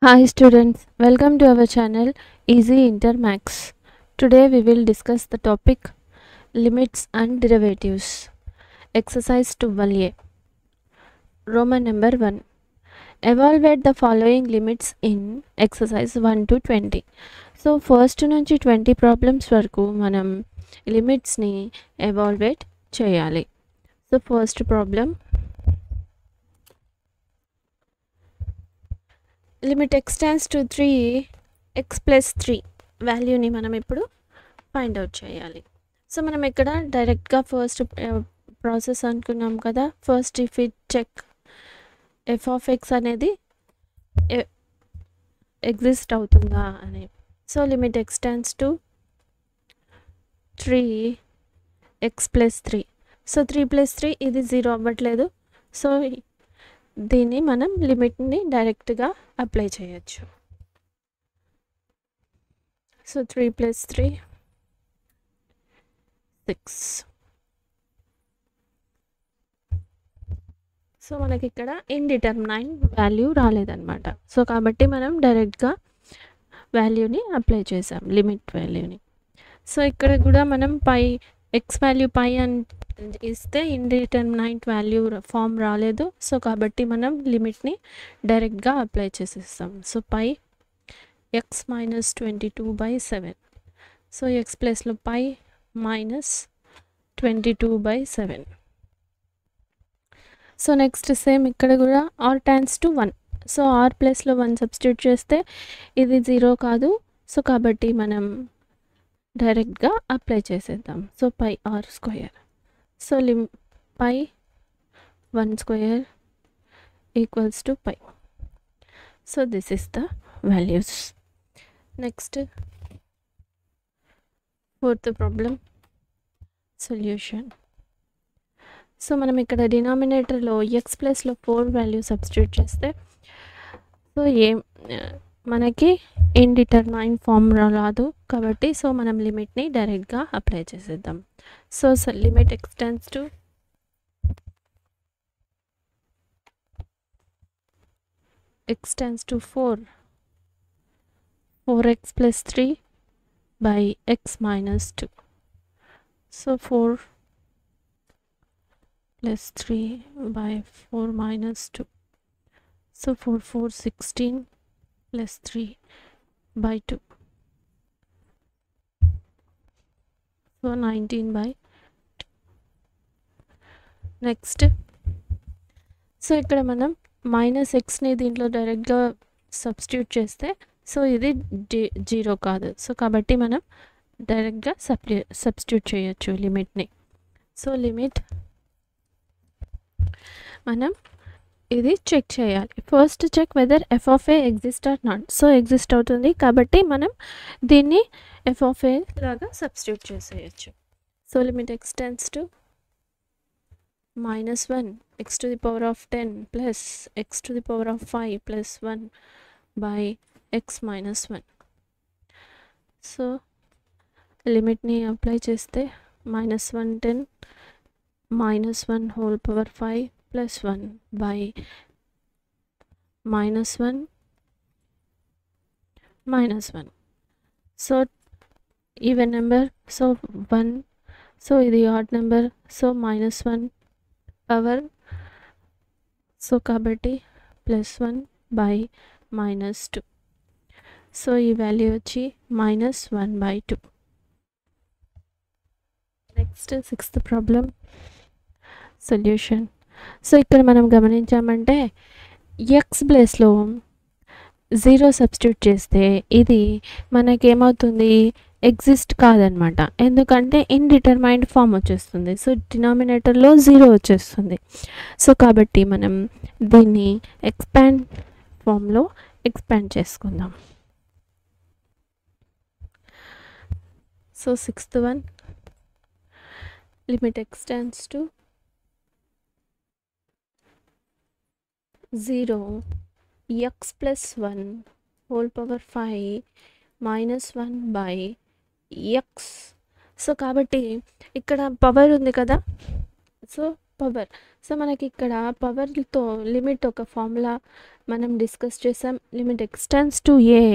Hi students, welcome to our channel Easy Inter Max. Today we will discuss the topic limits and derivatives. Exercise 12A. Roman number 1. Evaluate the following limits in exercise 1 to 20. So first నుంచి 20 problems వరకు మనం limits ని evaluate చేయాలి. So first problem limit x tends to 3x plus 3 వాల్యూని మనం ఇప్పుడు find out చేయాలి. So మనం ఇక్కడ డైరెక్ట్గా ఫస్ట్ ప్రాసెస్ అనుకున్నాం కదా. First if it check f of x అనేది ఎగ్జిస్ట్ అవుతుందా అని. So limit x tends to 3x plus 3. So 3 plus 3 ఇది 0 అవ్వట్లేదు. సో దీన్ని మనం లిమిట్ని డైరెక్ట్గా అప్లై చేయొచ్చు. So 3 plus 3 6. సో మనకి ఇక్కడ ఇండిటర్మినైన్ వాల్యూ రాలేదన్నమాట. సో కాబట్టి మనం డైరెక్ట్గా వాల్యూని అప్లై చేసాం, లిమిట్ వాల్యూని. సో ఇక్కడ కూడా మనం పై ఎక్స్ వాల్యూ పై అని ఇస్తే ఇండిటర్మినైట్ వాల్యూ ఫామ్ రాలేదు. సో కాబట్టి మనం లిమిట్ని డైరెక్ట్గా అప్లై చేసేస్తాం. So pi x minus 22/7. So x ప్లస్లో pi minus 22/7. So next same ఇక్కడ కూడా r tends to 1. So r ప్లస్లో 1 సబ్స్టిట్యూట్ చేస్తే ఇది 0 కాదు. సో కాబట్టి మనం డైరెక్ట్గా అప్లై చేసేద్దాం. So pi r square. So pi 1 square equals to pi. So this is the values. Next fourth problem solution. So మనం ఇక్కడ డినామినేటర్లో ఎక్స్ ప్లస్లో 4 వాల్యూ సబ్స్టిట్యూట్ చేస్తే సో మనకి ఇండిటర్మైన్ ఫామ్ రాదు కాబట్టి సో మనం లిమిట్ని డైరెక్ట్గా అప్లై చేసేద్దాం. So limit x tends to x tends to 4x plus 3 by x minus 2. So 4 plus 3 by 4 minus 2. So 4 4 16 plus 3 by 2. So 19 by 2. Next so ఇక్కడ మనం మైనస్ ఎక్స్ని దీంట్లో డైరెక్ట్గా సబ్స్టిట్యూట్ చేస్తే సో ఇది 0 కాదు. సో కాబట్టి మనం డైరెక్ట్గా సబ్స్టిట్యూట్ చేయొచ్చు లిమిట్ని. సో లిమిట్ మనం ఇది చెక్ చేయాలి. First check whether f of a exist or not. So exist అవుతుంది కాబట్టి మనం దీన్ని ఎఫ్ ఆఫ్ ఏ లాగా సబ్స్టిట్యూట్ చేసేయచ్చు. So limit x tends to minus 1 x to the power of 10 plus x to the power of 5 plus 1 by x minus 1. So లిమిట్ని apply చేస్తే minus 1 10 minus 1 whole power 5 plus 1 by minus 1 minus 1. So even number so 1. So ఇది odd number. So minus 1 power. So కాబట్టి plus 1 by minus 2. So ఈ value వచ్చి minus 1/2. Next sixth problem solution. So ఇక్కడ మనం గమనించామంటే X ప్లేస్లో 0 substitute చేస్తే ఇది మనకేమవుతుంది, exist కాదనమాట. ఎందుకంటే ఇండిటర్మైన్డ్ ఫామ్ వచ్చేస్తుంది. సో డినామినేటర్లో 0 వచ్చేస్తుంది. సో కాబట్టి మనం దీన్ని ఎక్స్పాండ్ ఫామ్లో ఎక్స్పాండ్ చేసుకుందాం. So sixth one limit x tends to 0 x plus 1 whole power 5 minus 1 by x. So కాబట్టి ఇక్కడ పవర్ ఉంది కదా. So power. సో మనకి ఇక్కడ పవర్తో లిమిట్ ఒక ఫార్ములా మనం డిస్కస్ చేసాం. Limit x tends to a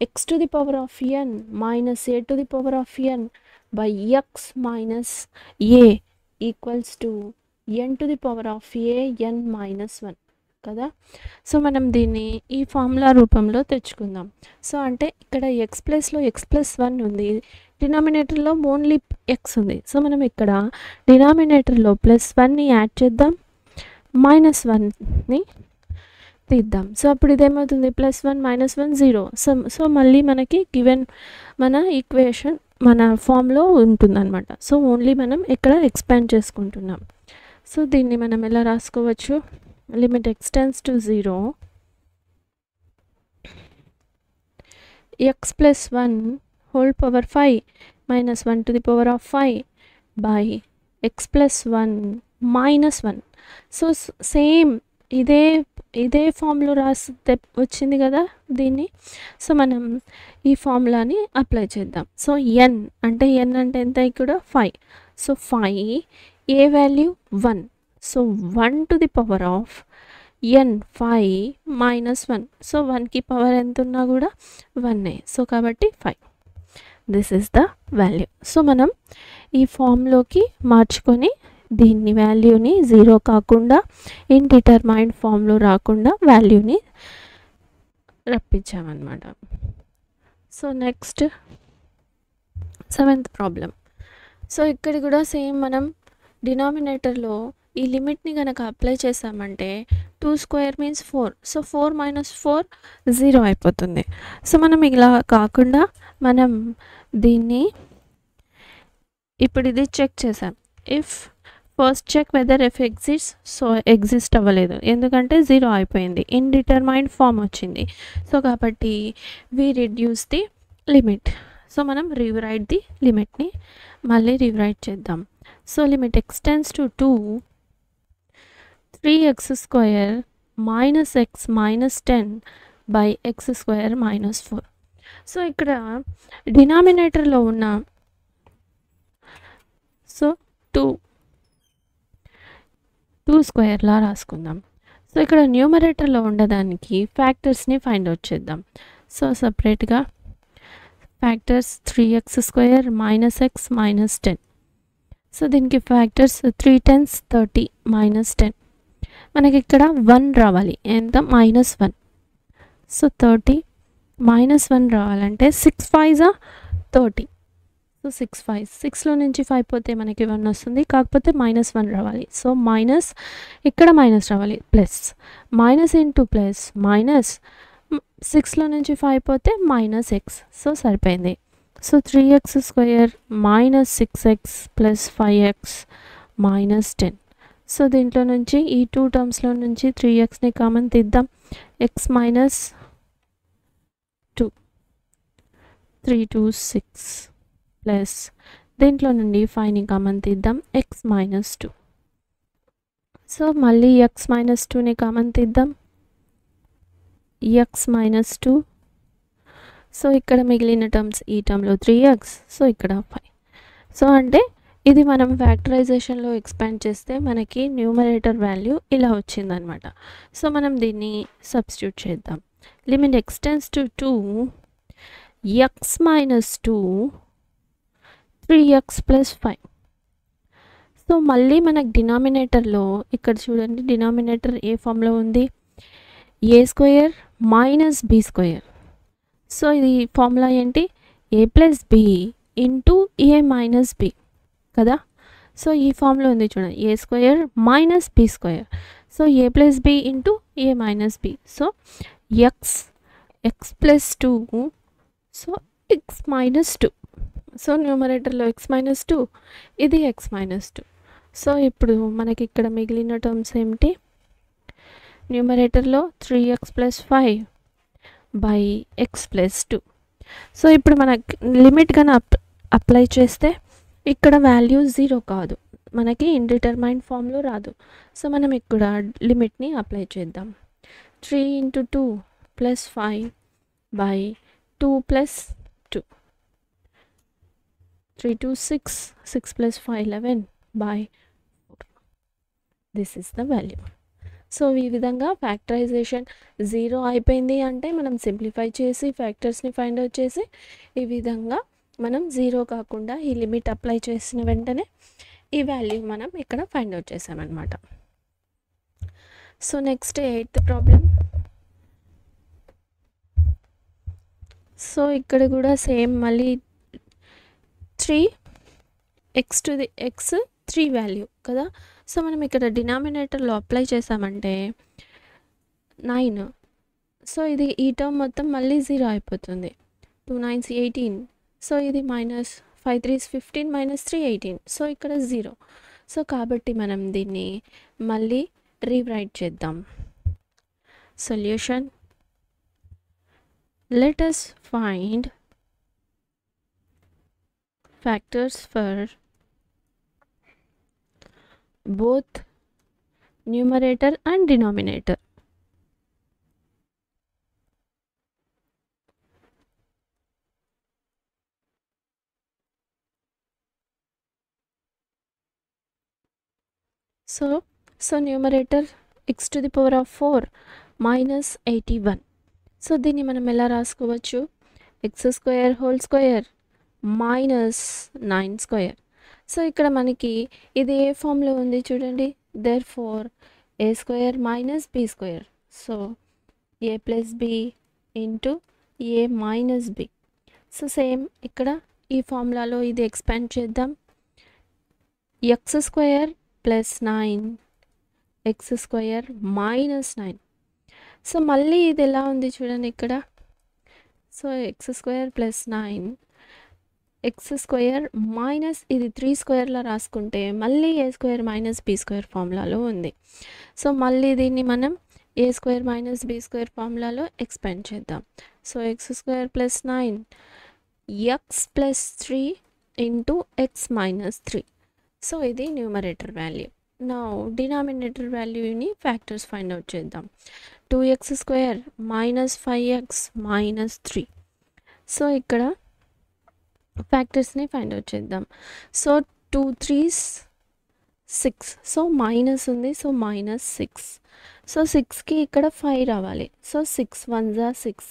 x to the power of n minus a to the power of n by x minus a equals to n to the power of a n minus 1 కదా. So మనం దీన్ని ఈ formula రూపంలో తెచ్చుకుందాం. So అంటే ఇక్కడ x ప్లస్లో x plus 1 ఉంది, డినామినేటర్లో ఓన్లీ x ఉంది. సో మనం ఇక్కడ డినామినేటర్లో ప్లస్ 1ని యాడ్ చేద్దాం, మైనస్ 1ని తీద్దాం. సో అప్పుడు ఇదేమవుతుంది, ప్లస్ 1 మైనస్ 1 0. సో మళ్ళీ మనకి గివెన్ మన ఈక్వేషన్ మన ఫామ్లో ఉంటుందన్నమాట. సో ఓన్లీ మనం ఇక్కడ ఎక్స్పాండ్ చేసుకుంటున్నాం. సో దీన్ని మనం ఎలా రాసుకోవచ్చు, limit x tends to 0 x plus 1 whole power 5 minus 1 to the power of 5 by x plus 1 minus 1. So same ఇదే ఫామ్లో రాస్తే వచ్చింది కదా దీన్ని. సో మనం ఈ ఫార్ములాని అప్లై చేద్దాం. సో n అంటే ఎంత ఇక్కడ 5. So 5 A value 1. So 1 to the power of n 5 minus 1. So 1కి పవర్ ఎంత ఉన్నా కూడా 1. సో కాబట్టి 5. This is the value. So మనం ఈ ఫామ్లోకి మార్చుకొని దీన్ని వాల్యూని 0 కాకుండా ఇండిటర్మైన్డ్ ఫామ్లో రాకుండా వాల్యూని రప్పించామన్నమాట. So next 7th problem. So ఇక్కడ కూడా సేమ్ మనం డినామినేటర్లో ఈ లిమిట్ని కనుక అప్లై చేసామంటే 2 స్క్వేర్ మీన్స్ 4. సో 4 మైనస్ 4 0 అయిపోతుంది. సో మనం ఇలా కాకుండా మనం దీన్ని ఇప్పుడు ఇది చెక్ చేసాం. If first check whether f exist. So exist అవ్వలేదు, ఎందుకంటే 0 అయిపోయింది, ఇండిటర్మైన్డ్ ఫామ్ వచ్చింది. సో కాబట్టి we reduce the limit. So మనం రీరైట్ ది లిమిట్ని మళ్ళీ రీరైట్ చేద్దాం. So limit x tends to 2 3x square minus x minus 10 by x square minus 4. సో ఇక్కడ డినామినేటర్లో ఉన్న సో 2 స్క్వేర్లా రాసుకుందాం. సో ఇక్కడ న్యూమరేటర్లో ఉండడానికి ఫ్యాక్టర్స్ని ఫైండ్ అవుట్ చేద్దాం. సో సపరేట్గా factors 3x square minus x minus 10. So దీనికి ఫ్యాక్టర్స్ 3 10s 30 మైనస్ 10. మనకి ఇక్కడ 1 రావాలి, ఎంత మైనస్ 1. సో 30 మైనస్ 1 రావాలంటే 6 5s 30. సో 6 5 6లో నుంచి 5 పోతే మనకి 1 వస్తుంది, కాకపోతే మైనస్ 1 రావాలి. సో మైనస్ ఇక్కడ మైనస్ రావాలి, plus minus into plus minus 6లో నుంచి 5 పోతే మైనస్ x. సో సరిపోయింది. So 3x square minus 6x plus 5x minus 10. So దీంట్లో నుంచి ఈ 2 టర్మ్స్లో నుంచి 3xని కామన్ తీద్దాం. x మైనస్ 2 3 2 6 ప్లస్ దీంట్లో నుండి 5ని కామన్ తీద్దాం, x మైనస్ 2. సో మళ్ళీ x మైనస్ 2ని కామన్ తీద్దాం, x మైనస్ 2. సో ఇక్కడ మిగిలిన టర్మ్స్ ఈ టర్మ్లో 3x, సో ఇక్కడ 5. సో అంటే ఇది మనం ఫ్యాక్టరైజేషన్లో ఎక్స్పాండ్ చేస్తే మనకి న్యూమరేటర్ వాల్యూ ఇలా వచ్చిందనమాట. సో మనం దీన్ని సబ్స్టిట్యూట్ చేద్దాం. Limit x tends to 2 x minus 2 3x plus 5. So మళ్ళీ మనకు డినామినేటర్లో ఇక్కడ చూడండి, డినామినేటర్ ఏ ఫామ్లో ఉంది, a square minus b square. So ఇది ఫార్ములా ఏంటి, a plus b into a minus b కదా. సో ఈ ఫామ్లో ఉంది చూడండి, a square minus b square. So a plus b into a minus b. So x plus 2, so x minus 2. So న్యూమరేటర్లో x minus 2, ఇది x minus 2. So ఇప్పుడు మనకి ఇక్కడ మిగిలిన టర్మ్స్ ఏమిటి, న్యూమరేటర్లో 3x plus 5 by x plus 2. So ఇప్పుడు మనకి లిమిట్ కానీ అప్లై చేస్తే ఇక్కడ వాల్యూ 0 కాదు, మనకి ఇండిటర్మైన్డ్ ఫామ్లో రాదు. సో మనం ఇక్కడ లిమిట్ని అప్లై చేద్దాం. 3 into 2 plus 5 by 2 plus 2. 3 2 6 6 plus 5 11 by 4. This is the value. So ఈ విధంగా ఫ్యాక్టరైజేషన్ 0 అయిపోయింది అంటే మనం సింప్లిఫై చేసి ఫ్యాక్టర్స్ని ఫైండ్ అవుట్ చేసి ఈ విధంగా మనం 0 కాకుండా ఈ లిమిట్ అప్లై చేసిన వెంటనే ఈ వాల్యూ మనం ఇక్కడ ఫైండ్ అవుట్ చేసామన్నమాట. So next 8th problem. So ఇక్కడ కూడా సేమ్ మళ్ళీ 3 వాల్యూ కదా. సో మనం ఇక్కడ డినామినేటర్లో అప్లై చేసామంటే 9. సో ఇది ఈ టర్మ్ మొత్తం మళ్ళీ 0 అయిపోతుంది. 2 9s 18. సో ఇది -5 3s 15 -3 18. సో ఇక్కడ 0. సో కాబట్టి మనం దీన్ని మళ్ళీ రీరైట్ చేద్దాం. Solution. Let us find factors for both numerator and denominator. So numerator x to the power of 4 minus 81. So దీన్ని మనం ఎలా రాసుకోవచ్చు? x² minus 9². సో ఇక్కడ మనకి ఇది ఏ ఫామ్లో ఉంది చూడండి. therefore a² minus b². So a plus b into a minus b. So same ఇక్కడ ఈ ఫార్ములాలో ఇది ఎక్స్పాండ్ చేద్దాం. x² plus 9 x² minus 9. So మళ్ళీ ఇది ఎలా ఉంది చూడండి ఇక్కడ. So x² plus 9 x² minus ఇది 3² రాసుకుంటే మళ్ళీ a² minus b² ఫార్ములాలో ఉంది. సో మళ్ళీ దీన్ని మనం a² minus b² ఫార్ములాలో ఎక్స్పాండ్ చేద్దాం. So x² plus 9 x plus 3 into x minus 3. So ఇది న్యూమరేటర్ వాల్యూ. నా డినామినేటర్ వాల్యూని ఫ్యాక్టర్స్ ఫైండ్ అవుట్ చేద్దాం. 2x² minus 5x minus 3. So ఇక్కడ ఫ్యాక్టర్స్ని ఫైండ్ అవుట్ చేద్దాం. So 2 3s 6. సో మైనస్ ఉంది. సో -6. సో 6కి ఇక్కడ 5 రావాలి. So 6 1s are 6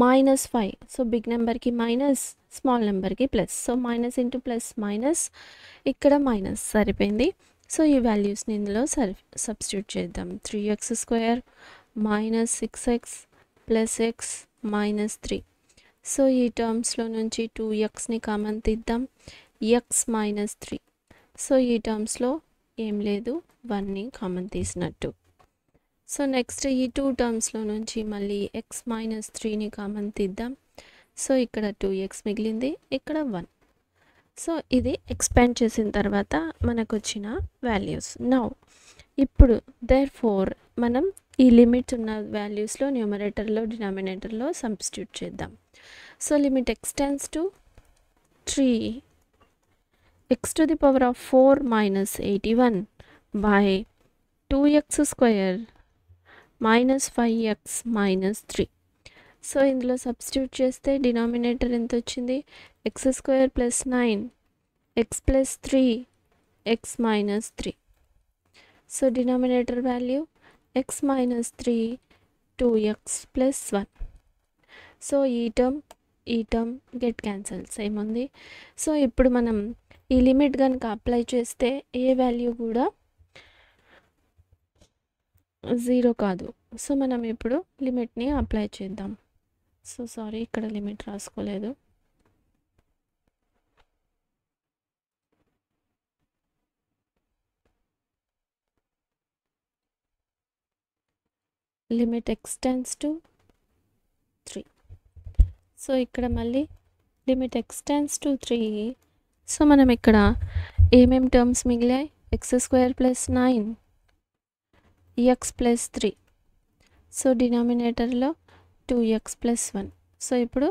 -5. So big నెంబర్కి మైనస్, స్మాల్ నెంబర్కి plus. So minus into plus minus, ఇక్కడ మైనస్ సరిపోయింది. సో ఈ వాల్యూస్ని ఇందులో సబ్స్టిట్యూట్ చేద్దాం. 3x² minus 6x plus x minus 3. So ఈ టర్మ్స్లో నుంచి 2xని కామన్ తీద్దాం. x minus 3. సో ఈ టర్మ్స్లో ఏం లేదు, 1ని కామన్ తీసినట్టు. సో నెక్స్ట్ ఈ 2 టర్మ్స్లో నుంచి మళ్ళీ x minus 3ని కామన్ తీద్దాం. సో ఇక్కడ 2x మిగిలింది, ఇక్కడ 1. సో ఇది ఎక్స్పాండ్ చేసిన తర్వాత మనకు వచ్చిన వాల్యూస్. నౌ ఇప్పుడు therefore మనం ఈ లిమిట్ ఉన్న వాల్యూస్లో న్యూమరేటర్లో డినామినేటర్లో సబ్స్టిట్యూట్ చేద్దాం. So limit x tends to 3 x to the power of 4 minus 81 by 2x² minus 5x minus 3. So ఇందులో సబ్స్టిట్యూట్ చేస్తే డినామినేటర్ ఎంత వచ్చింది? x² plus 9 x plus 3 x minus 3. So denominator value x minus 3 2x plus 1. So ఈ term get cancel, same ఉంది. So ఇప్పుడు మనం ఈ limit కనుక అప్లై చేస్తే ఏ వాల్యూ కూడా 0 కాదు. సో మనం ఇప్పుడు లిమిట్ని అప్లై చేద్దాం. సో సారీ, ఇక్కడ లిమిట్ రాసుకోలేదు. Limit x tends to 3. So ఇక్కడ మళ్ళీ limit x tends to 3. So మనం ఇక్కడ ఏమేం టర్మ్స్ మిగిలాయి? x² plus 9 x plus 3. So డినామినేటర్లో 2x plus 1. సో ఇప్పుడు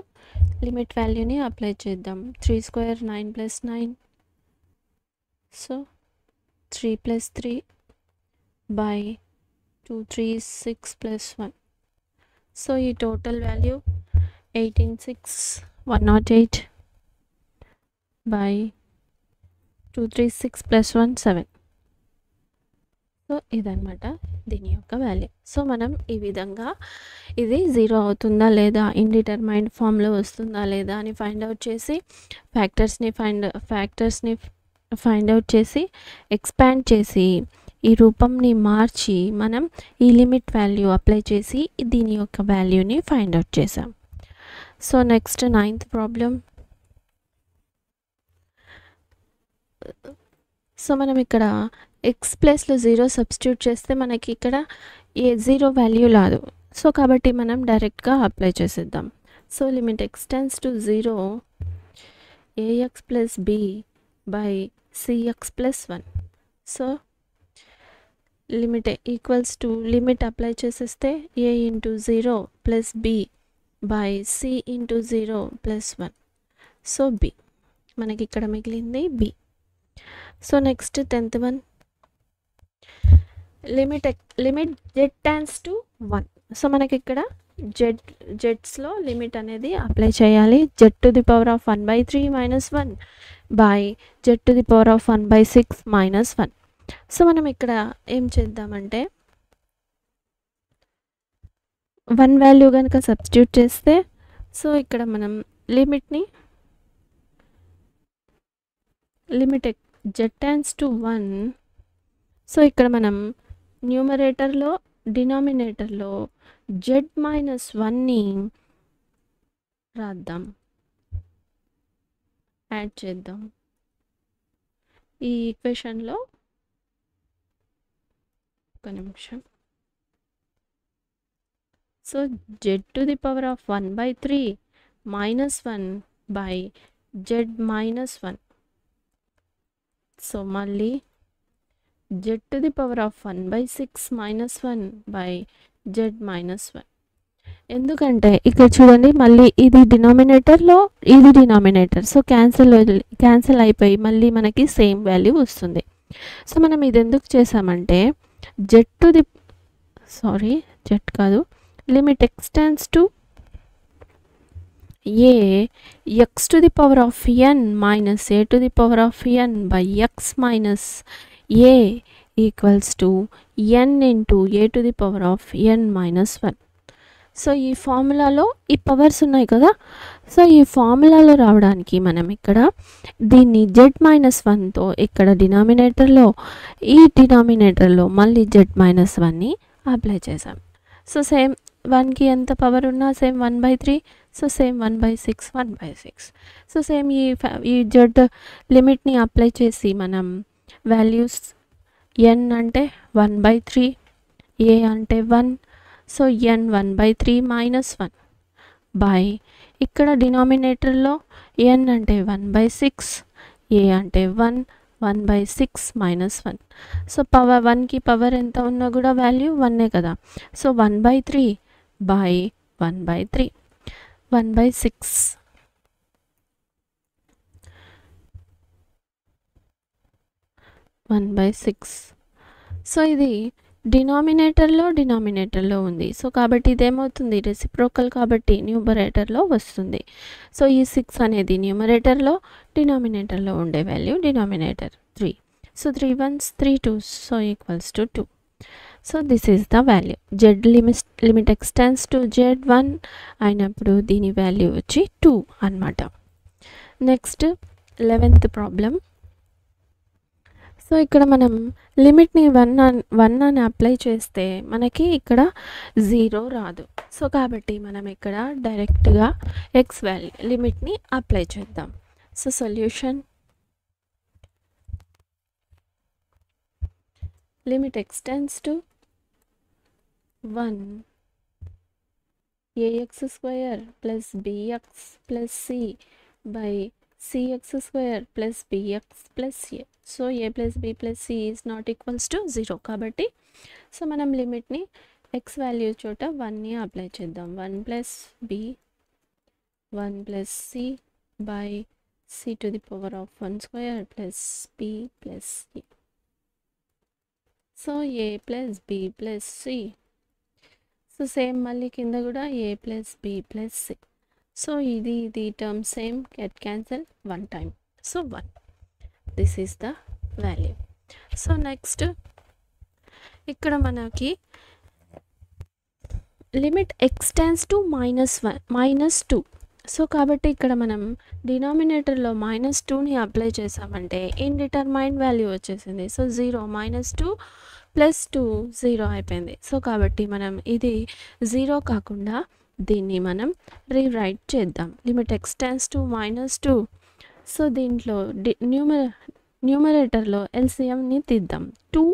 లిమిట్ వాల్యూని అప్లై చేద్దాం. 3² 9 plus 9. So 3 plus 3 by 2 3 6 plus 1. So ఈ total value 18 6 108 by 2 3 6 plus 1 7. So ఇదనమాట దీని యొక్క వాల్యూ. సో మనం ఈ విధంగా ఇది 0 అవుతుందా లేదా, ఇండిటర్మైన్డ్ ఫామ్లో వస్తుందా లేదా అని ఫైండ్ అవుట్ చేసి ఫ్యాక్టర్స్ని ఫైండ్ అవుట్ చేసి ఎక్స్పాండ్ చేసి ఈ రూపంని మార్చి మనం ఈ లిమిట్ వాల్యూ అప్లై చేసి దీని యొక్క వాల్యూని ఫైండ్ అవుట్ చేసాం. So next 9th problem. So మనం ఇక్కడ ఎక్స్ ప్లేస్లో 0 సబ్స్టిట్యూట్ చేస్తే మనకి ఇక్కడ ఏ 0 వాల్యూ రాదు. సో కాబట్టి మనం డైరెక్ట్గా అప్లై చేసేద్దాం. So limit x tends to 0 ax plus b by cx plus 1. So limit equals to limit apply చేసేస్తే a into 0 plus b by c into 0 plus 1. So b మనకి ఇక్కడ మిగిలింది b. So next 10th one. Limit z tense to 1. So మనకి ఇక్కడ జెడ్స్లో limit అనేది apply చేయాలి. z to the power of 1/3 minus 1 by z to the power of 1/6 minus 1. So మనం ఇక్కడ ఏం చేద్దామంటే 1 వాల్యూ కనుక సబ్స్టిట్యూట్ చేస్తే సో ఇక్కడ మనం limit z tense to 1. So ఇక్కడ మనం న్యూమరేటర్లో డినామినేటర్లో z మైనస్ 1ని రాద్దాం, యాడ్ చేద్దాం ఈ ఈక్వేషన్లో. ఒక నిమిషం. So z to the power of 1/3 minus 1 by z minus 1. So మళ్ళీ z to the power of 1/6 minus 1 by z minus 1. ఎందుకంటే ఇక్కడ చూడండి మళ్ళీ ఇది డినామినేటర్లో ఇది డినామినేటర్. సో క్యాన్సిల్ అయిపోయి మళ్ళీ మనకి సేమ్ వాల్యూ వస్తుంది. సో మనం ఇది ఎందుకు చేసామంటే limit x tends to a x to the power of n minus a to the power of n by x minus a equals to n into a to the power of n minus 1. So ఈ ఫార్ములాలో ఈ powers ఉన్నాయి కదా. So ఈ ఫార్ములాలో రావడానికి మనం ఇక్కడ దీన్ని z minus 1తో ఇక్కడ డినామినేటర్లో మళ్ళీ z మైనస్ 1ని అప్లై చేసాం. సో సేమ్ 1కి ఎంత పవర్ ఉన్నా same 1/3. So same 1/6 1/6. So same ఈ z లిమిట్ని అప్లై చేసి మనం వాల్యూస్ n అంటే 1/3, a అంటే 1. సో n 1/3 మైనస్ 1 బై ఇక్కడ డినామినేటర్లో n అంటే 1/6, a అంటే 1 1/6 మైనస్ 1. సో పవర్ 1కి పవర్ ఎంత ఉన్నా కూడా వాల్యూ 1 కదా. So 1/3 by 1/3 1/6. సో ఇది డినామినేటర్లో ఉంది. సో కాబట్టి ఇదేమవుతుంది రెసిప్రోకల్ కాబట్టి న్యూమరేటర్లో వస్తుంది. సో ఈ 6 అనేది న్యూమరేటర్లో, డినామినేటర్లో ఉండే value denominator 3. So 3 1s 3 2s so equals to 2. So this is the value. z limit x tends to z1 అయినప్పుడు దీని వాల్యూ వచ్చి 2 అన్నమాట. Next 11th problem. సో ఇక్కడ మనం లిమిట్ని 1 అని అప్లై చేస్తే మనకి ఇక్కడ 0 రాదు. సో కాబట్టి మనం ఇక్కడ డైరెక్ట్గా ఎక్స్ వాల్యూ లిమిట్ని అప్లై చేద్దాం. So solution limit x tends to 1 ax square plus bx plus c by cx square plus bx plus a. So a plus b plus c is not equals to 0 కాబట్టి so మనం లిమిట్ని x value చోట 1ని apply చేద్దాం. 1 plus b 1 plus c by c to the power of 1 square plus b plus a. So a plus b plus c. So same మళ్ళీ కింద కూడా a plus b plus c. So ఇది term same get cancel 1 time. So 1. This is the value. So next ఇక్కడ మనకి limit x tends to -2. So కాబట్టి ఇక్కడ మనం డినామినేటర్లో -2ని అప్లై చేసామంటే ఇండిటర్మైన్డ్ వాల్యూ వచ్చేసింది. సో 0 -2 + 2 0 అయిపోయింది. సో కాబట్టి మనం ఇది 0 కాకుండా దీన్ని మనం రీరైట్ చేద్దాం. Limit x tends to -2. So దీంట్లో న్యూమరేటర్లో ఎల్సిఎంని తీద్దాం. 2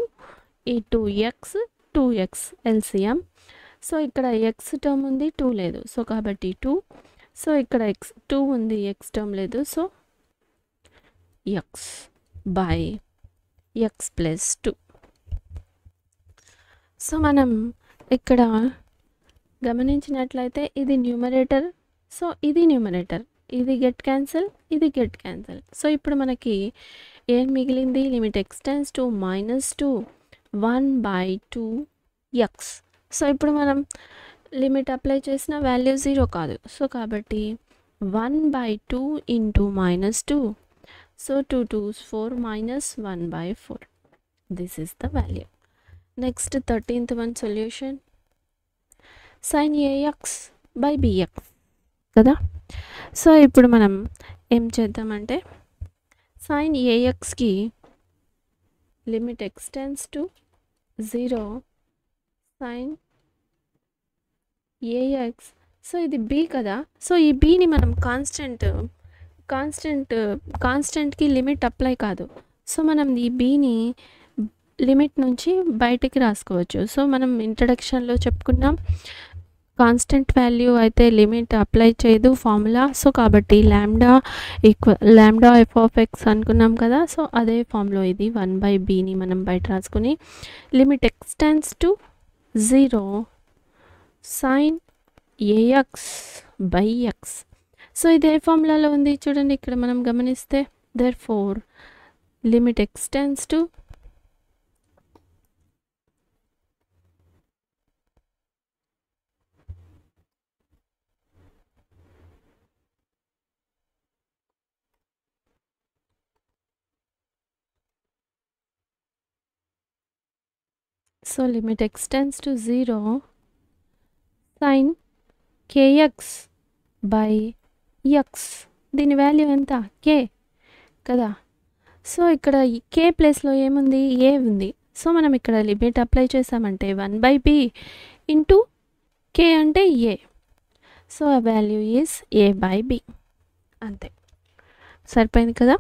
ఈ 2x 2x ఎల్సిఎం. సో ఇక్కడ ఎక్స్ టర్మ్ ఉంది, 2 లేదు. సో కాబట్టి 2. సో ఇక్కడ ఎక్స్ 2 ఉంది, ఎక్స్ టర్మ్ లేదు. So X by X plus 2. So మనం ఇక్కడ గమనించినట్లయితే ఇది న్యూమరేటర్. సో ఇది న్యూమరేటర్, ఇది గెట్ క్యాన్సిల్, ఇది గెట్ క్యాన్సిల్. సో ఇప్పుడు మనకి ఏం మిగిలింది? Limit x tends to -2 1/2x. So ఇప్పుడు మనం లిమిట్ అప్లై చేసిన వాల్యూ 0 కాదు. సో కాబట్టి 1/2 into -2. So 2 2s 4 -1/4. This is the value. Next 13th one solution. sin ax/bx కదా. సో ఇప్పుడు మనం ఏం చేద్దామంటే sin axకి limit x tends to 0 sin ax. So ఇది b కదా. సో ఈ bని మనం కాన్స్టెంట్కి లిమిట్ అప్లై కాదు. సో మనం ఈ bని లిమిట్ నుంచి బయటికి రాసుకోవచ్చు. సో మనం ఇంట్రడక్షన్లో చెప్పుకున్నాం, కాన్స్టెంట్ వాల్యూ అయితే లిమిట్ అప్లై చేయదు ఫార్ములా. సో కాబట్టి లాంబ్డా f(x) అనుకున్నాం కదా. సో అదే ఫార్ములా ఇది 1/bని మనం బయట రాసుకుని limit x tends to 0 sin ax/x. So ఇదే ఫార్ములాలో ఉంది చూడండి. ఇక్కడ మనం గమనిస్తే therefore limit x tends to limit x tends to 0 sin kx/x. దీని వాల్యూ ఎంత? k కదా. సో ఇక్కడ k ప్లేస్లో ఏముంది? a ఉంది. సో మనం ఇక్కడ లిమిట్ అప్లై చేసామంటే 1/b ఇంటూ k అంటే a. సో ఆ వాల్యూ ఈజ్ a/b. అంతే, సరిపోయింది కదా.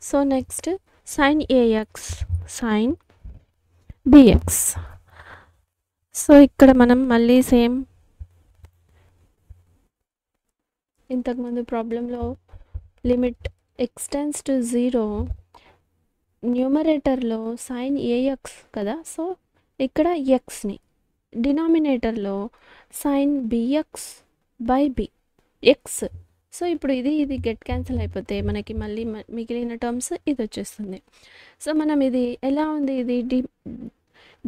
So next sin ax sin bx. So ఇక్కడ మనం మళ్ళీ సేమ్ ఇంతకుముందు ప్రాబ్లంలో లిమిట్ ఎక్స్ టెన్స్ టు 0 న్యూమరేటర్లో sin ax కదా. సో ఇక్కడ ఎక్స్ని, డినామినేటర్లో sin bx/b ఎక్స్. సో ఇప్పుడు ఇది గెట్ క్యాన్సిల్ అయిపోతే మనకి మళ్ళీ మిగిలిన టర్మ్స్ ఇది వచ్చేస్తుంది. సో మనం ఇది ఎలా ఉంది? ఇది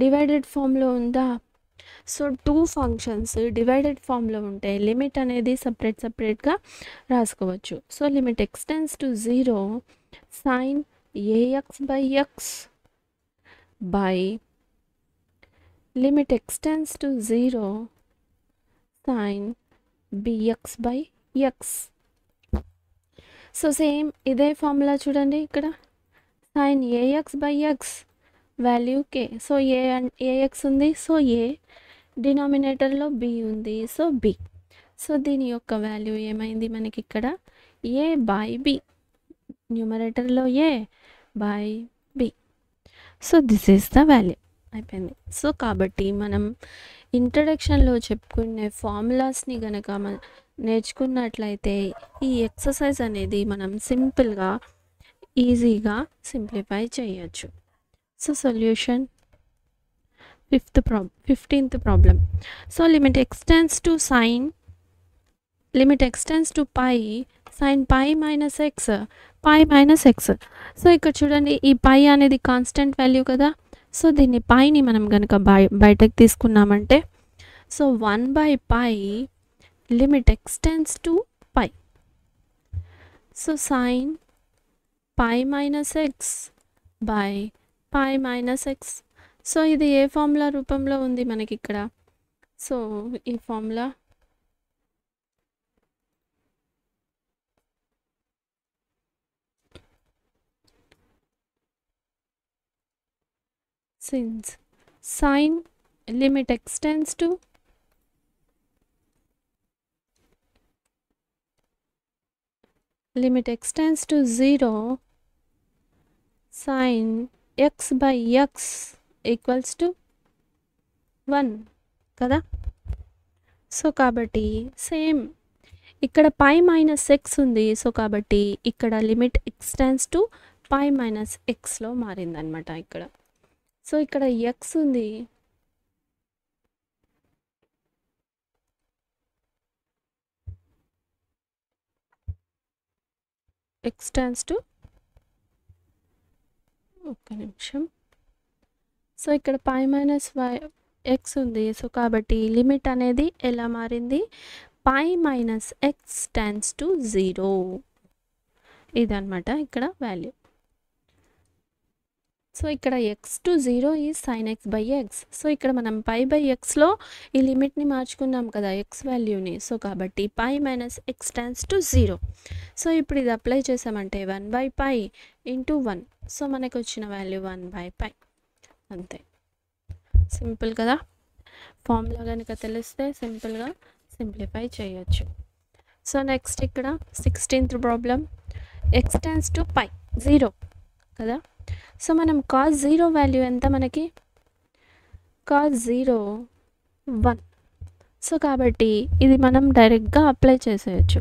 డివైడెడ్ ఫామ్లో ఉందా? సో 2 ఫంక్షన్స్ డివైడెడ్ ఫామ్లో ఉంటే లిమిట్ అనేది సపరేట్గా రాసుకోవచ్చు. So limit x tends to 0 sin ax/x by limit x tends to 0 sin bx/x. So same ఇదే ఫార్ములా చూడండి. ఇక్కడ sin ax/x value k. So ax ఉంది, సో a. డినామినేటర్లో b ఉంది, సో b. సో దీని యొక్క వాల్యూ ఏమైంది మనకి? ఇక్కడ a/b. న్యూమరేటర్లో a/b. So this is the value. అయిపోయింది. సో కాబట్టి మనం ఇంట్రడక్షన్లో చెప్పుకునే ఫార్ములాస్ని గనక నేర్చుకున్నట్లయితే ఈ ఎక్సర్సైజ్ అనేది మనం సింపుల్గా ఈజీగా సింప్లిఫై చేయొచ్చు. So solution 15th problem. So limit x tends to pi sin π - x π - x. So ఇక్కడ చూడండి, ఈ పై అనేది కాన్స్టెంట్ వాల్యూ కదా. సో దీన్ని పైని మనం కనుక బయటకు తీసుకున్నామంటే so 1/π limit x tends to pi. So sin π - x by π - x. So ఇది ఏ ఫార్ములా రూపంలో ఉంది మనకి ఇక్కడ? సో ఈ formula since sin limit x tends to limit x tends to 0 sin x by x equals to 1 కదా. So కాబట్టి same ఇక్కడ పై మైనస్ ఎక్స్ ఉంది. సో కాబట్టి ఇక్కడ limit x tends to pi minus ఎక్స్లో మారిందనమాట ఇక్కడ. సో ఇక్కడ ఎక్స్ ఉంది, ఎక్స్ టెన్స్ టు ఒక్క నిమిషం. సో ఇక్కడ పై మైనస్ వై ఎక్స్ ఉంది. సో కాబట్టి లిమిట్ అనేది ఎలా మారింది? Pi minus x tends to 0 ఇదన్నమాట ఇక్కడ వాల్యూ. సో ఇక్కడ x to 0 is sine x by x. So ఇక్కడ మనం పై బై ఎక్స్లో ఈ లిమిట్ని మార్చుకున్నాం కదా ఎక్స్ వాల్యూని. సో కాబట్టి pi minus x tends to 0. So ఇప్పుడు ఇది అప్లై చేసామంటే 1 బై పై ఇంటూ 1. సో మనకు వచ్చిన వాల్యూ 1 బై పై, అంతే. సింపుల్ కదా. ఫార్ములా కనుక తెలిస్తే సింపుల్గా సింప్లిఫై చేయొచ్చు. సో నెక్స్ట్ ఇక్కడ 16th problem, x tends to pi 0 కదా. సో మనం కాస్ 0 వాల్యూ ఎంత మనకి? కాస్ 0 1. సో కాబట్టి ఇది మనం డైరెక్ట్గా అప్లై చేసేయచ్చు.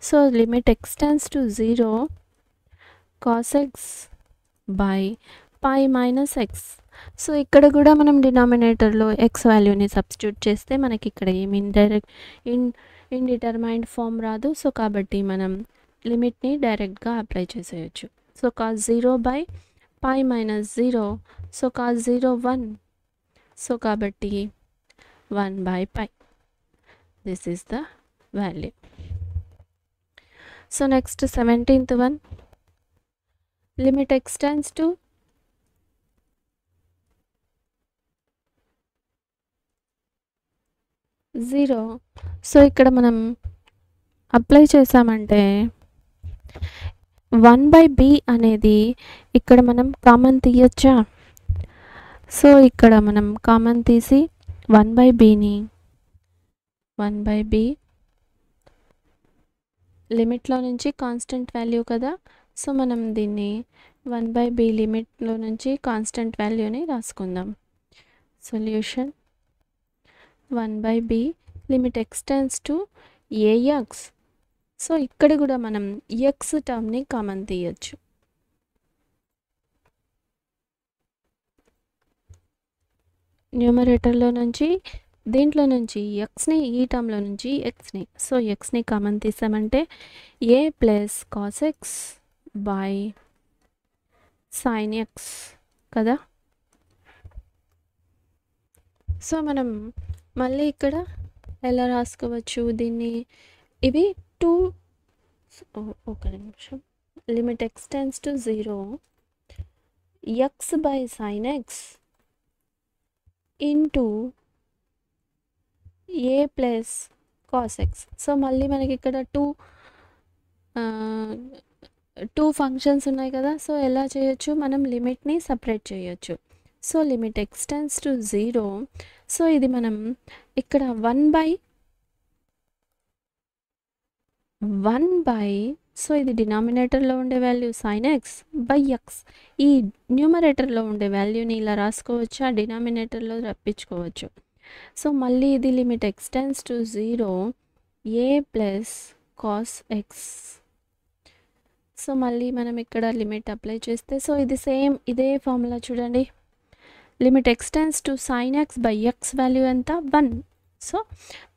So limit x tends to 0 cos x by pi minus x. So ఇక్కడ కూడా మనం డినామినేటర్లో ఎక్స్ వాల్యూని సబ్స్టిట్యూట్ చేస్తే మనకి ఇక్కడ ఏమి ఇండిటర్మైన్డ్ ఫామ్ రాదు. సో కాబట్టి మనం లిమిట్ని డైరెక్ట్గా అప్లై చేసేయచ్చు. So cos 0 by pi minus 0. So cos 0 1. So కాబట్టి 1 by pi, this is the value. So next 17th one, limit x tends to 0. So ఇక్కడ మనం అప్లై చేసామంటే 1 బై బి అనేది ఇక్కడ మనం కామన్ తీయచ్చా? సో ఇక్కడ మనం కామన్ తీసి 1 బై బిని 1 బై బి లిమిట్లో నుంచి కాన్స్టెంట్ వాల్యూ కదా. సో మనం దీన్ని 1 బై బి లిమిట్లో నుంచి కాన్స్టెంట్ వాల్యూని రాసుకుందాం. Solution 1 by b limit x tends to a x. So ఇక్కడ కూడా మనం ఎక్స్ టర్మ్ని కామన్ తీయచ్చు. న్యూమరేటర్లో నుంచి దీంట్లో నుంచి ఎక్స్ని, ఈ టర్మ్లో నుంచి ఎక్స్ని. సో ఎక్స్ని కామన్ తీసామంటే a plus cos x by sine x కదా. సో మనం మళ్ళీ ఇక్కడ ఎలా రాసుకోవచ్చు దీన్ని? ఇవి 2, ఒక నిమిషం, limit x tends to 0 X by sine X into a plus cos X. So మళ్ళీ మనకి ఇక్కడ టూ ఫంక్షన్స్ ఉన్నాయి కదా. సో ఎలా చేయొచ్చు? మనం లిమిట్ని సపరేట్ చేయొచ్చు. So limit x tends to 0. So ఇది మనం ఇక్కడ 1 బై సో ఇది డినామినేటర్లో ఉండే value sign x by X. ఈ న్యూమరేటర్లో ఉండే వాల్యూని ఇలా రాసుకోవచ్చు, డినామినేటర్లో రప్పించుకోవచ్చు. సో మళ్ళీ ఇది limit x tends to 0 A plus cos X. So మళ్ళీ మనం ఇక్కడ లిమిట్ అప్లై చేస్తే సో ఇది సేమ్ ఇదే ఫార్ములా చూడండి. Limit x tends to sign x by X value ఎంత? 1. సో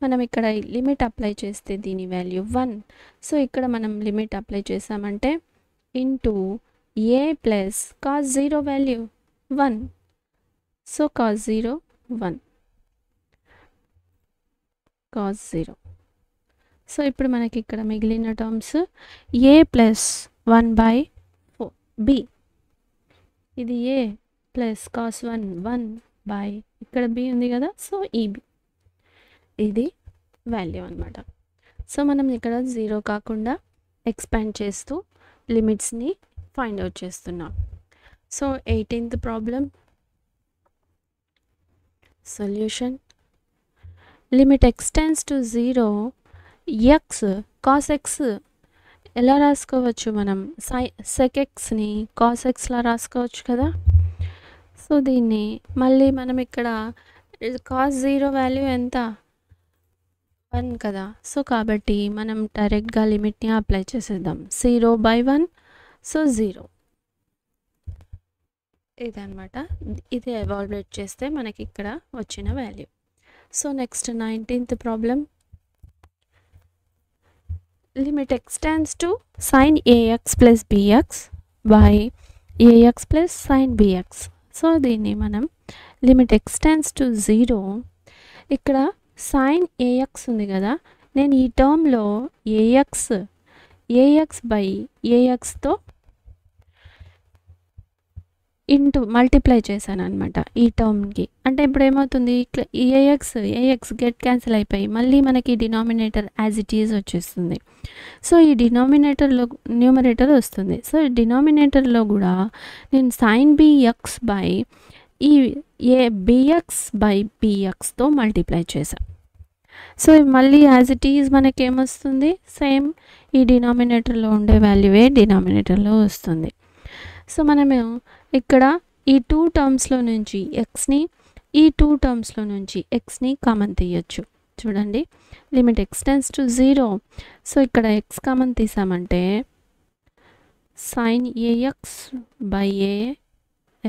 మనం ఇక్కడ లిమిట్ అప్లై చేస్తే దీని వాల్యూ 1. సో ఇక్కడ మనం లిమిట్ అప్లై చేసామంటే into a plus cos 0 value 1. So cos 0 1 cos 0. So ఇప్పుడు మనకి ఇక్కడ మిగిలిన terms a plus 1 by 4 b. ఇది ఏ ప్లస్ కాస్ 1 1 బై ఇక్కడ b ఉంది కదా, సో ఈ b ఇది వాల్యూ అనమాట. సో మనం ఇక్కడ 0 కాకుండా ఎక్స్పాండ్ చేస్తూ లిమిట్స్ని ఫైండ్ అవుట్ చేస్తున్నాం. So 18th problem solution. Limit x tends to 0 x cos x ఎలా రాసుకోవచ్చు, మనం sec xని cos x లా రాసుకోవచ్చు కదా. సో దీన్ని మళ్ళీ మనం ఇక్కడ cos 0 వాల్యూ ఎంత 1 కదా. సో కాబట్టి మనం డైరెక్ట్గా లిమిట్ని అప్లై చేసేద్దాం. 0/1 సో 0 ఇదన్నమాట. ఇది ఎవాల్యుయేట్ చేస్తే మనకి ఇక్కడ వచ్చిన value. So next 19th problem. Limit x tends to sin ax plus bx by ax plus sin bx. So దీన్ని మనం లిమిట్ x టెన్స్ టు 0, ఇక్కడ sin ax ఉంది కదా, నేను ఈ టర్మ్లో ax బై axతో ఇంటూ మల్టిప్లై చేశాను అనమాట ఈ టర్మ్కి. అంటే ఇప్పుడు ఏమవుతుంది, ax గెట్ క్యాన్సిల్ అయిపోయి మళ్ళీ మనకి డినామినేటర్ యాజ్ ఇట్ ఈజ్ వచ్చేస్తుంది. సో ఈ డినామినేటర్లో న్యూమరేటర్ వస్తుంది. సో ఈ డినామినేటర్లో కూడా నేను sin bx బై ఈ bx బై pxతో మల్టిప్లై చేశాను. సో మళ్ళీ యాజ్ ఇట్ ఈజ్ మనకి ఏమొస్తుంది, సేమ్ ఈ డినామినేటర్లో ఉండే వాల్యూవే డినామినేటర్లో వస్తుంది. సో మనము ఇక్కడ ఈ 2 టర్మ్స్లో నుంచి ఎక్స్ని, ఈ 2 టర్మ్స్లో నుంచి ఎక్స్ని కామన్ తీయచ్చు. చూడండి, limit x tends to 0, so ఇక్కడ x కామన్ తీసామంటే sin ax బై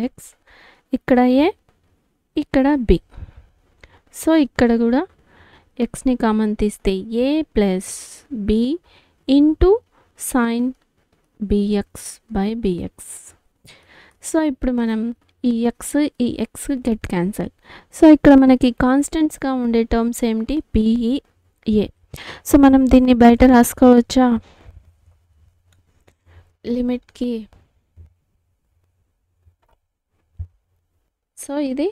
ax, ఇక్కడ a ఇక్కడ b. సో ఇక్కడ కూడా xని కామన్ తీస్తే a plus b into sin bx by bx. So ఇప్పుడు మనం ఈ x గెట్ క్యాన్సల్. సో ఇక్కడ మనకి కాన్స్టెంట్స్గా ఉండే టర్మ్స్ ఏమిటి, b a. సో మనం దీన్ని బయట రాసుకోవచ్చా లిమిట్కి. సో ఇది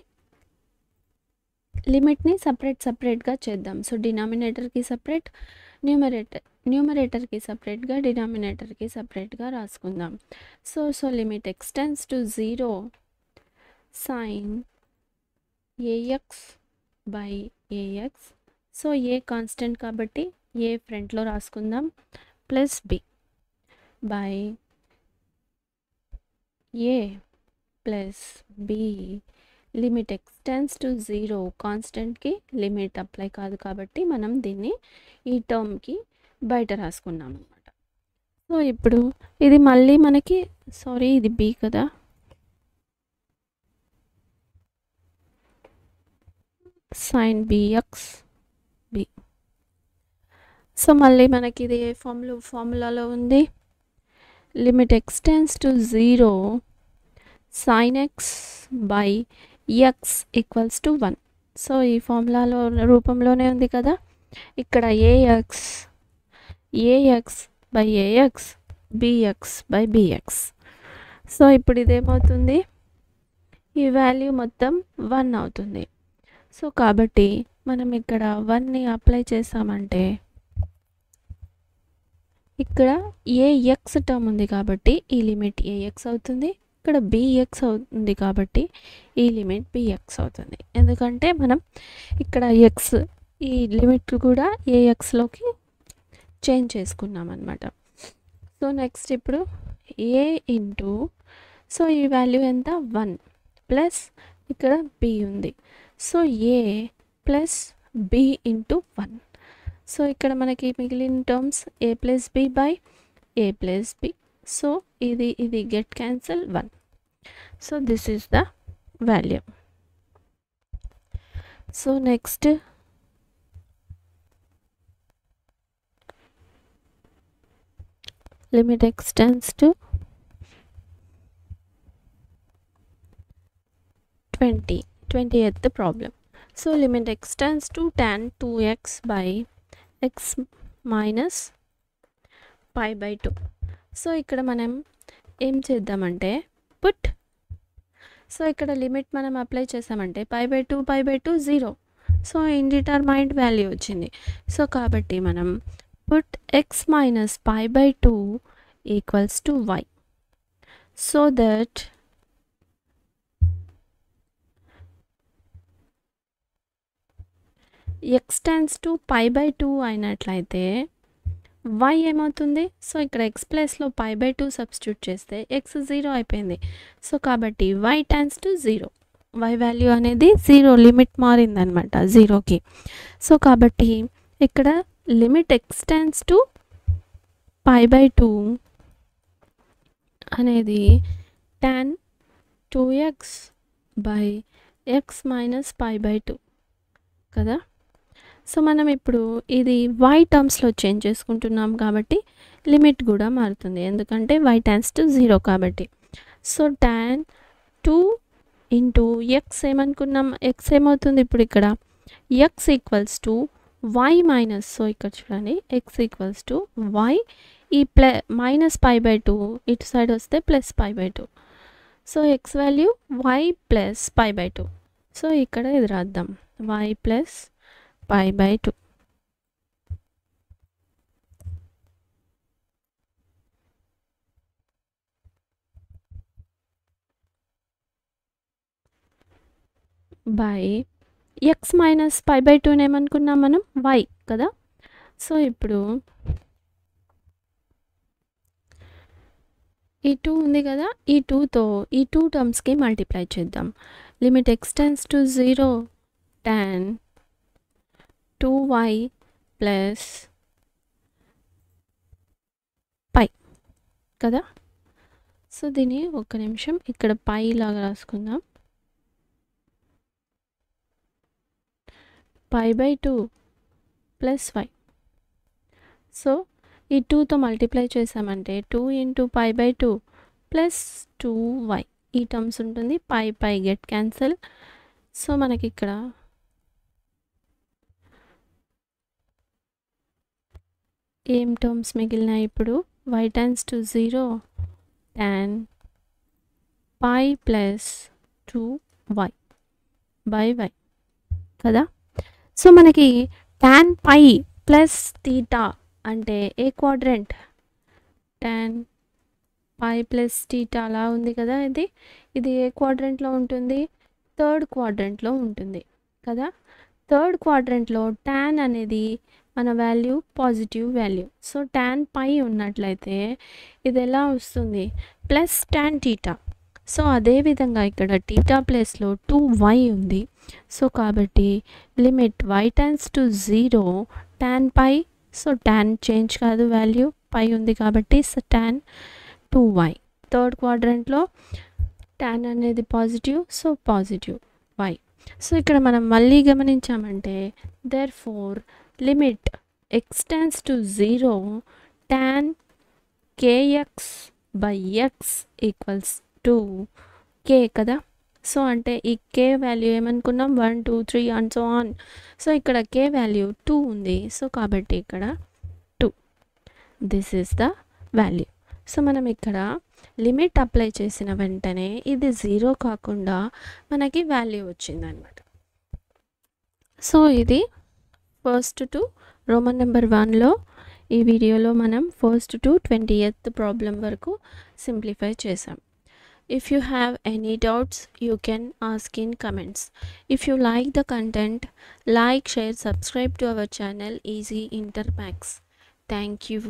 లిమిట్ని సపరేట్గా చేద్దాం. సో డినామినేటర్కి సపరేట్, న్యూమరేటర్కి సపరేట్గా, డినామినేటర్కి సపరేట్గా రాసుకుందాం. So limit x tends to 0 sin ax by ax. So a constant కాబట్టి ఏ ఫ్రంట్లో రాసుకుందాం, plus b by a plus b. Limit x tends to 0 కాన్స్టెంట్కి లిమిట్ అప్లై కాదు కాబట్టి మనం దీన్ని ఈ టర్మ్కి బయట రాసుకున్నాం అన్నమాట. సో ఇప్పుడు ఇది మళ్ళీ మనకి ఇది b కదా, sin bx b. సో మళ్ళీ మనకి ఇది ఏ ఫార్ములాలో ఉంది, limit x tends to 0 sin x by x equals to 1. So ఈ ఫార్ములాలో రూపంలోనే ఉంది కదా, ఇక్కడ ax by ax, bx by bx. So ఇప్పుడు ఇదేమవుతుంది, ఈ వాల్యూ మొత్తం 1 అవుతుంది. సో కాబట్టి మనం ఇక్కడ 1ని అప్లై చేసామంటే ఇక్కడ ax టర్మ్ ఉంది కాబట్టి ఈ లిమిట్ ax అవుతుంది, ఇక్కడ bx అవుతుంది కాబట్టి ఈ లిమిట్ bx అవుతుంది. ఎందుకంటే మనం ఇక్కడ x ఈ లిమిట్ కూడా axలోకి చేంజ్ చేసుకున్నాం అన్నమాట. సో నెక్స్ట్ ఇప్పుడు a ఇంటూ, సో ఈ వాల్యూ ఎంత 1 ప్లస్ ఇక్కడ b ఉంది, so a plus b into 1. So ఇక్కడ మనకి మిగిలిన terms a plus b by a plus b. So ఇది get cancel 1. So this is the value. So next limit x tends to 20th problem. So limit x tends to tan 2x by x minus pi by 2. So ఇక్కడ మనం ఏం చేద్దామంటే put so ఇక్కడ limit మనం apply చేసామంటే π/2 π/2 0. So indetermined value వచ్చింది. So కాబట్టి మనం put x minus π/2 equals to y, so that x tends to π/2 అయినట్లయితే y ఏమవుతుంది? సో ఇక్కడ x ప్లేస్లో π/2 సబ్స్టిట్యూట్ చేస్తే x 0 అయిపోయింది. సో కాబట్టి y tends to 0, y value అనేది 0, లిమిట్ మారిందనమాట 0కి. సో కాబట్టి ఇక్కడ లిమిట్ x టెన్స్ టు π/2 అనేది tan 2x by x minus π/2 కదా. సో మనం ఇప్పుడు ఇది y టర్మ్స్లో చేంజ్ చేసుకుంటున్నాం కాబట్టి లిమిట్ కూడా మారుతుంది, ఎందుకంటే y టెన్స్ టు 0 కాబట్టి. సో tan 2 ఇంటూ x ఏమనుకున్నాం, x ఏమవుతుంది ఇప్పుడు ఇక్కడ x equals to y minus, so ఇక్కడ చూడండి x ఈక్వల్స్ టు y, ఈ మైనస్ π/2 ఇటు సైడ్ వస్తే plus π/2. So x value y plus π/2. So ఇక్కడ ఇది రాద్దాం, y plus π/2. By x minus π/2 ఏమనుకున్నాం మనం, y కదా. సో ఇప్పుడు ఈ 2 ఉంది కదా, ఈ 2తో ఈ 2 టర్మ్స్కి మల్టిప్లై చేద్దాం. Limit x tends to 0 tan 2y plus π కదా. సో దీన్ని ఒక్క నిమిషం ఇక్కడ π లాగా రాసుకుందాం. π/2 ప్లస్ y. సో ఈ 2తో మల్టిప్లై చేసామంటే 2 ఇంటూ π/2 ప్లస్ 2y, ఈ టర్మ్స్ ఉంటుంది, π గెట్ క్యాన్సల్. సో మనకి ఇక్కడ ఏం టర్మ్స్ మిగిలినాయి ఇప్పుడు, y tends to 0 tan π plus 2y by y కదా. సో మనకి tan π ప్లస్ తీటా అంటే ఏ క్వాడ్రంట్, tan π ప్లస్ తీటా అలా ఉంది కదా. ఇది ఏ క్వాడ్రంట్లో ఉంటుంది, థర్డ్ క్వాడ్రంట్లో ఉంటుంది కదా. థర్డ్ క్వాడ్రంట్లో tan అనేది మన value positive value. So tan π ఉన్నట్లయితే ఇది ఎలా వస్తుంది, ప్లస్ tan తీటా. సో అదేవిధంగా ఇక్కడ తీటా ప్లేస్లో 2y ఉంది. సో కాబట్టి limit y tends to 0 tan π, so tan change కాదు వాల్యూ, π ఉంది కాబట్టి సో tan 2y. థర్డ్ క్వాడ్రంట్లో tan అనేది positive, so positive y. So ఇక్కడ మనం మళ్ళీ గమనించామంటే therefore limit x tends to 0 tan kx by x equals to k కదా. సో అంటే ఈ k వాల్యూ ఏమనుకున్నాం 1 2 3 అండ్ సో ఆన్. సో ఇక్కడ k వాల్యూ 2 ఉంది, సో కాబట్టి ఇక్కడ 2, this is the value. So మనం ఇక్కడ లిమిట్ అప్లై చేసిన వెంటనే ఇది 0 కాకుండా మనకి వాల్యూ వచ్చిందనమాట. సో ఇది ఫస్ట్ టు రోమన్ నెంబర్ 1లో ఈ వీడియోలో మనం ఫస్ట్ టు 20th ప్రాబ్లం వరకు సింప్లిఫై చేసాం. If you have any doubts, you can ask in comments. If you like the content, like, share, subscribe to our channel Easy Inter Maths. Thank you.